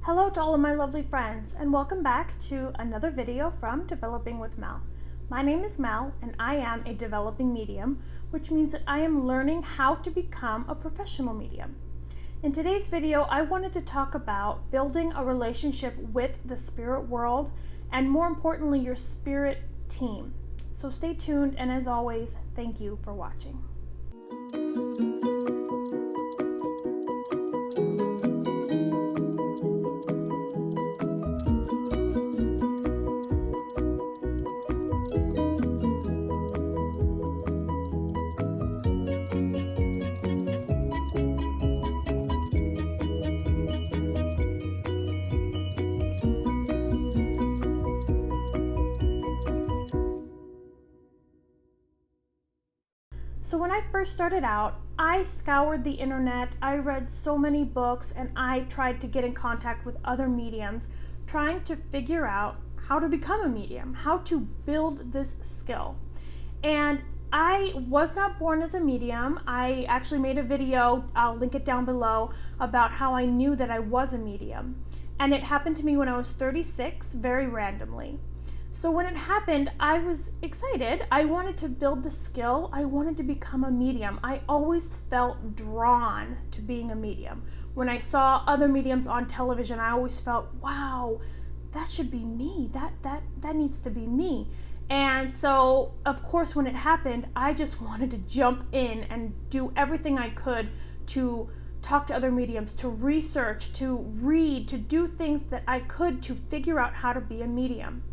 Hello to all of my lovely friends, and welcome back to another video from Developing with Mel. My name is Mel, and I am a developing medium, which means that I am learning how to become a professional medium. In today's video, I wanted to talk about building a relationship with the spirit world, and more importantly, your spirit team. So stay tuned, and as always, thank you for watching. So when I first started out, I scoured the internet, I read so many books, and I tried to get in contact with other mediums, trying to figure out how to become a medium, how to build this skill. And I was not born as a medium. I actually made a video, I'll link it down below, about how I knew that I was a medium. And it happened to me when I was 36, very randomly. So when it happened, I was excited. I wanted to build the skill. I wanted to become a medium. I always felt drawn to being a medium. When I saw other mediums on television, I always felt, wow, that should be me. That needs to be me. And so, of course, when it happened, I just wanted to jump in and do everything I could to talk to other mediums, to research, to read, to do things that I could to figure out how to be a medium.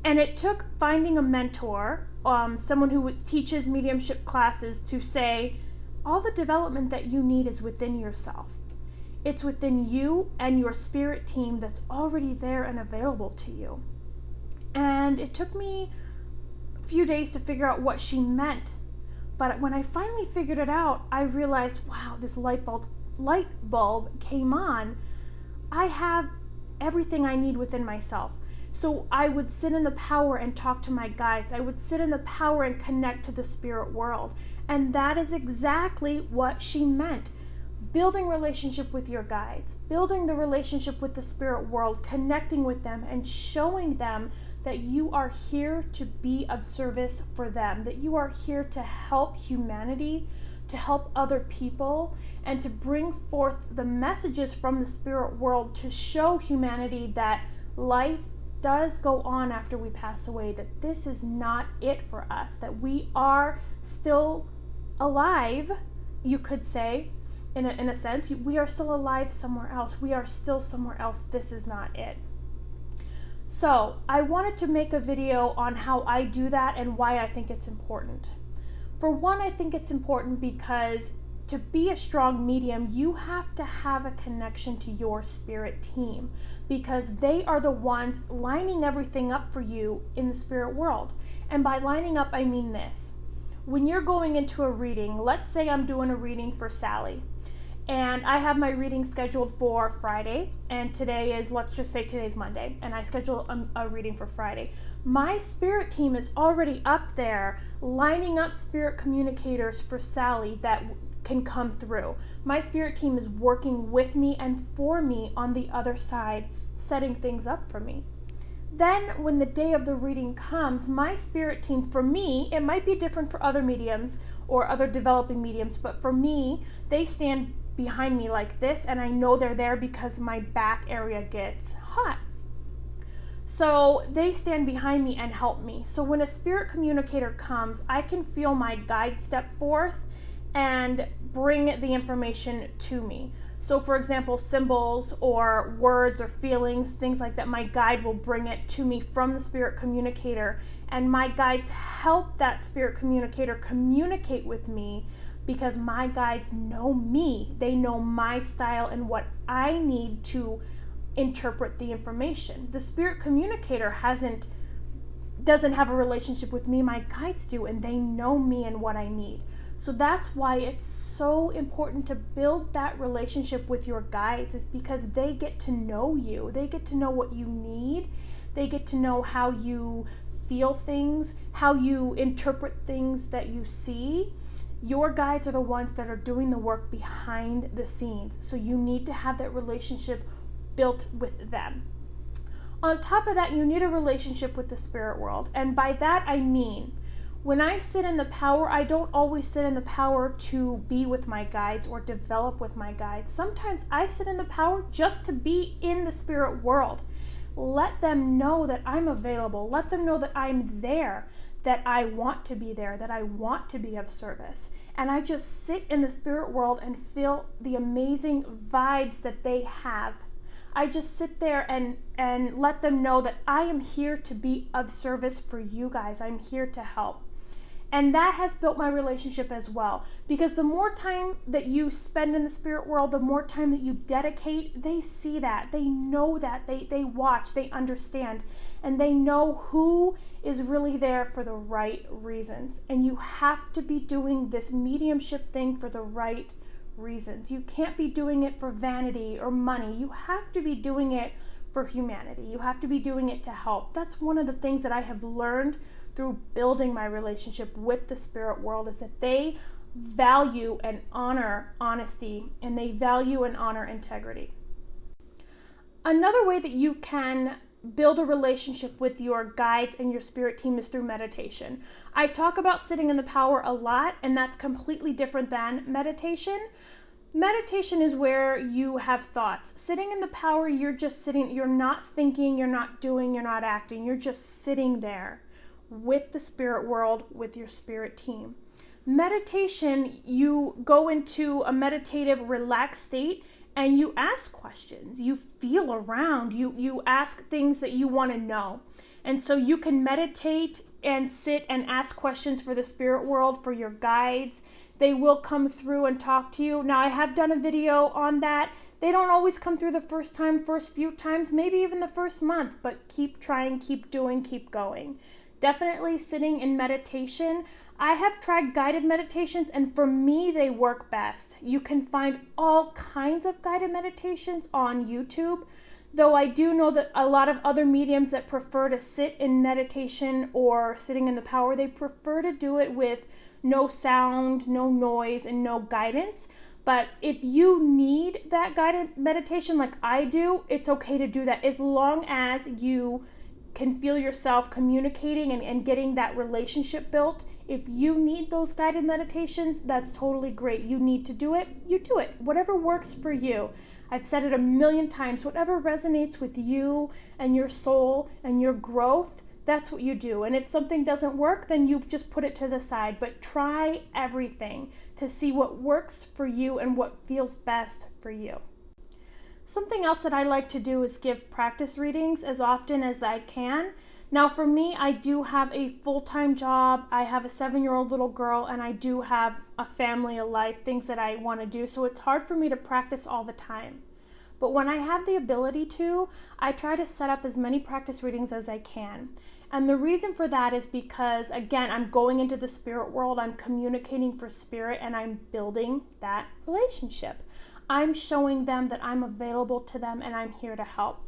And it took finding a mentor, someone who teaches mediumship classes, to say, all the development that you need is within yourself. It's within you and your spirit team that's already there and available to you. And it took me a few days to figure out what she meant. But when I finally figured it out, I realized, wow, this light bulb came on. I have everything I need within myself. So I would sit in the power and talk to my guides. I would sit in the power and connect to the spirit world. And that is exactly what she meant. Building relationship with your guides, building the relationship with the spirit world, connecting with them and showing them that you are here to be of service for them, that you are here to help humanity, to help other people, and to bring forth the messages from the spirit world to show humanity that life does go on after we pass away, that this is not it for us, that we are still alive, you could say, in a sense. We are still alive somewhere else. We are still somewhere else. This is not it. So I wanted to make a video on how I do that and why I think it's important. For one, I think it's important because to be a strong medium, you have to have a connection to your spirit team, because they are the ones lining everything up for you in the spirit world. And by lining up, I mean this. When you're going into a reading, let's say I'm doing a reading for Sally, and I have my reading scheduled for Friday, and today is, let's just say today's Monday, and I schedule a reading for Friday. My spirit team is already up there lining up spirit communicators for Sally that can come through. My spirit team is working with me and for me on the other side, setting things up for me. Then when the day of the reading comes, my spirit team, for me, it might be different for other mediums or other developing mediums, but for me, they stand behind me like this, and I know they're there because my back area gets hot. So they stand behind me and help me. So when a spirit communicator comes, I can feel my guide step forth and bring the information to me. So for example, symbols or words or feelings, things like that, my guide will bring it to me from the spirit communicator, and my guides help that spirit communicator communicate with me, because my guides know me. They know my style and what I need to interpret the information. The spirit communicator doesn't have a relationship with me. My guides do, and they know me and what I need. So that's why it's so important to build that relationship with your guides, is because they get to know you. They get to know what you need. They get to know how you feel things, how you interpret things that you see. Your guides are the ones that are doing the work behind the scenes. So you need to have that relationship built with them. On top of that, you need a relationship with the spirit world. And by that, I mean, when I sit in the power, I don't always sit in the power to be with my guides or develop with my guides. Sometimes I sit in the power just to be in the spirit world. Let them know that I'm available. Let them know that I'm there, that I want to be there, that I want to be of service. And I just sit in the spirit world and feel the amazing vibes that they have. I just sit there and let them know that I am here to be of service for you guys. I'm here to help. And that has built my relationship as well. Because the more time that you spend in the spirit world, the more time that you dedicate, they see that. They know that. They watch. They understand. And they know who is really there for the right reasons. And you have to be doing this mediumship thing for the right reasons. You can't be doing it for vanity or money. You have to be doing it for humanity. You have to be doing it to help. That's one of the things that I have learned through building my relationship with the spirit world, is that they value and honor honesty, and they value and honor integrity. Another way that you can build a relationship with your guides and your spirit team is through meditation. I talk about sitting in the power a lot, and that's completely different than meditation. Meditation is where you have thoughts. Sitting in the power, you're just sitting, you're not thinking, you're not doing, you're not acting, you're just sitting there with the spirit world, with your spirit team. Meditation, you go into a meditative, relaxed state and you ask questions. You feel around. You ask things that you want to know. And so you can meditate and sit and ask questions for the spirit world, for your guides. They will come through and talk to you. Now, I have done a video on that. They don't always come through the first few times, maybe even the first month, but keep trying, keep doing, keep going. Definitely sitting in meditation. I have tried guided meditations, and for me, they work best. You can find all kinds of guided meditations on YouTube, though I do know that a lot of other mediums that prefer to sit in meditation or sitting in the power, they prefer to do it with no sound, no noise, and no guidance. But if you need that guided meditation like I do, it's okay to do that, as long as you can feel yourself communicating and getting that relationship built. If you need those guided meditations, that's totally great. You need to do it, you do it. Whatever works for you. I've said it a million times, whatever resonates with you and your soul and your growth, that's what you do. And if something doesn't work, then you just put it to the side. But try everything to see what works for you and what feels best for you. Something else that I like to do is give practice readings as often as I can. Now for me, I do have a full-time job. I have a 7-year-old little girl, and I do have a family, a life, things that I want to do. So it's hard for me to practice all the time. But when I have the ability to, I try to set up as many practice readings as I can. And the reason for that is because, again, I'm going into the spirit world, I'm communicating for spirit, and I'm building that relationship. I'm showing them that I'm available to them and I'm here to help.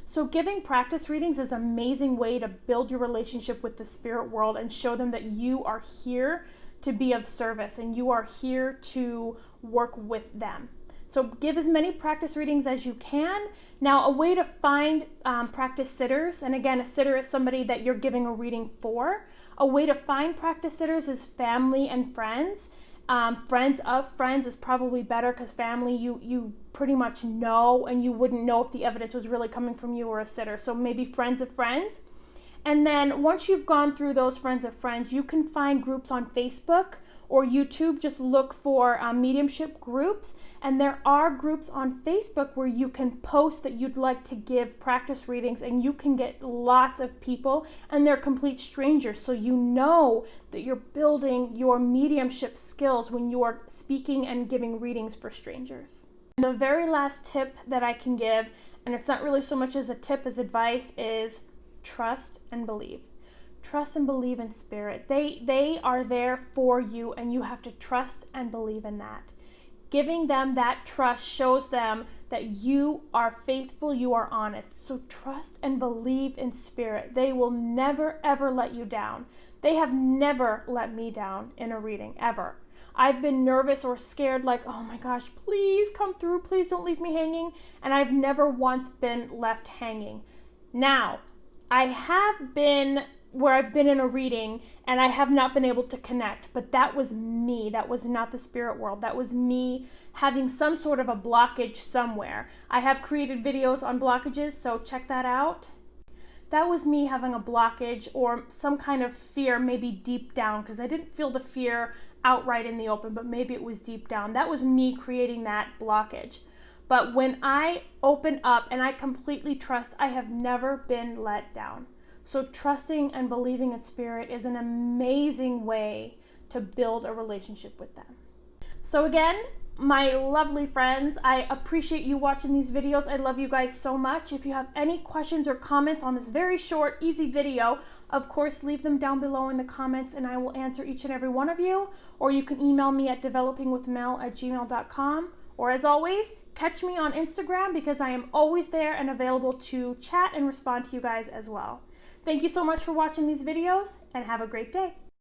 So giving practice readings is an amazing way to build your relationship with the spirit world and show them that you are here to be of service and you are here to work with them. So give as many practice readings as you can. Now, a way to find practice sitters, and again, a sitter is somebody that you're giving a reading for. A way to find practice sitters is family and friends. Friends of friends is probably better, because family you pretty much know, and you wouldn't know if the evidence was really coming from you or a sitter. So maybe friends of friends. And then once you've gone through those friends of friends, you can find groups on Facebook or YouTube. Just look for mediumship groups. And there are groups on Facebook where you can post that you'd like to give practice readings, and you can get lots of people, and they're complete strangers. So you know that you're building your mediumship skills when you are speaking and giving readings for strangers. And the very last tip that I can give, and it's not really so much as a tip as advice, is trust and believe. Trust and believe in spirit. They are there for you, and you have to trust and believe in that. Giving them that trust shows them that you are faithful, you are honest. So trust and believe in spirit. They will never, ever let you down. They have never let me down in a reading, ever. I've been nervous or scared, like, oh my gosh, please come through, please don't leave me hanging. And I've never once been left hanging. Now, I have been where I've been in a reading and I have not been able to connect, but that was me. That was not the spirit world. That was me having some sort of a blockage somewhere. I have created videos on blockages, so check that out. That was me having a blockage or some kind of fear, maybe deep down, because I didn't feel the fear outright in the open, but maybe it was deep down. That was me creating that blockage. But when I open up and I completely trust, I have never been let down. So trusting and believing in spirit is an amazing way to build a relationship with them. So again, my lovely friends, I appreciate you watching these videos. I love you guys so much. If you have any questions or comments on this very short, easy video, of course, leave them down below in the comments and I will answer each and every one of you. Or you can email me at developingwithmel@gmail.com. Or as always, catch me on Instagram because I am always there and available to chat and respond to you guys as well. Thank you so much for watching these videos and have a great day.